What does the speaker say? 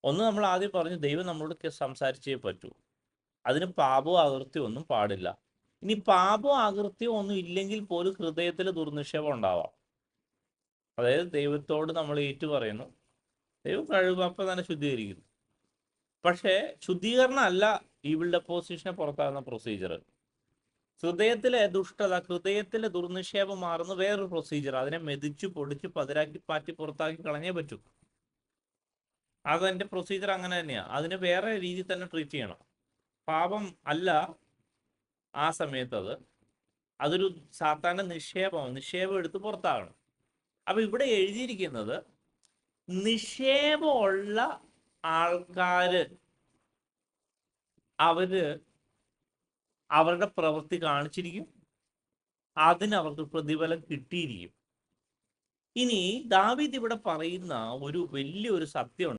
ഒന്ന് നമ്മൾ ആദ്യം പറഞ്ഞു, ദൈവം നമ്മളോട് സംസാരിച്ചേ പറ്റൂ. അതിന് പാപവും അകൃത്യവും ഒന്നും പാടില്ല. ഇനി പാപവും അകൃത്യവും ഒന്നും ഇല്ലെങ്കിൽ പോലും ഹൃദയത്തിൽ ദുർനിക്ഷേപം ഉണ്ടാവാം. അതായത് ദൈവത്തോട് നമ്മൾ ഏറ്റു പറയുന്നു, ദൈവം കഴിവ് അപ്പം തന്നെ ശുദ്ധീകരിക്കുന്നു. പക്ഷേ ശുദ്ധീകരണം അല്ല ഈവിൾ ഡെപ്പോസിഷനെ പുറത്താകുന്ന പ്രൊസീജിയർ. ഹൃദയത്തിലെ ദുഷ്ടത, ഹൃദയത്തിലെ ദുർനിക്ഷേപം മാറുന്ന വേറൊരു പ്രൊസീജിയർ. അതിനെ മെതിച്ചു പൊടിച്ച് പതിരാക്കി പാറ്റി പുറത്താക്കി കളഞ്ഞേ പറ്റൂ. അതെന്റെ പ്രൊസീജിയർ അങ്ങനെ തന്നെയാണ്. അതിന് വേറെ രീതിയിൽ തന്നെ ട്രീറ്റ് ചെയ്യണം. പാപം അല്ല ആ സമയത്ത് അതൊരു സാത്താന്റെ നിക്ഷേപം എടുത്ത് പുറത്താകണം. അപ്പൊ ഇവിടെ എഴുതിയിരിക്കുന്നത്, നിക്ഷേപമുള്ള ആൾക്കാര് അവര് അവരുടെ പ്രവൃത്തി കാണിച്ചിരിക്കും, അതിന് അവർക്ക് പ്രതിഫലം കിട്ടിയിരിക്കും. ഇനി ദാവീദ് ഇവിടെ പറയുന്ന ഒരു വലിയൊരു സത്യം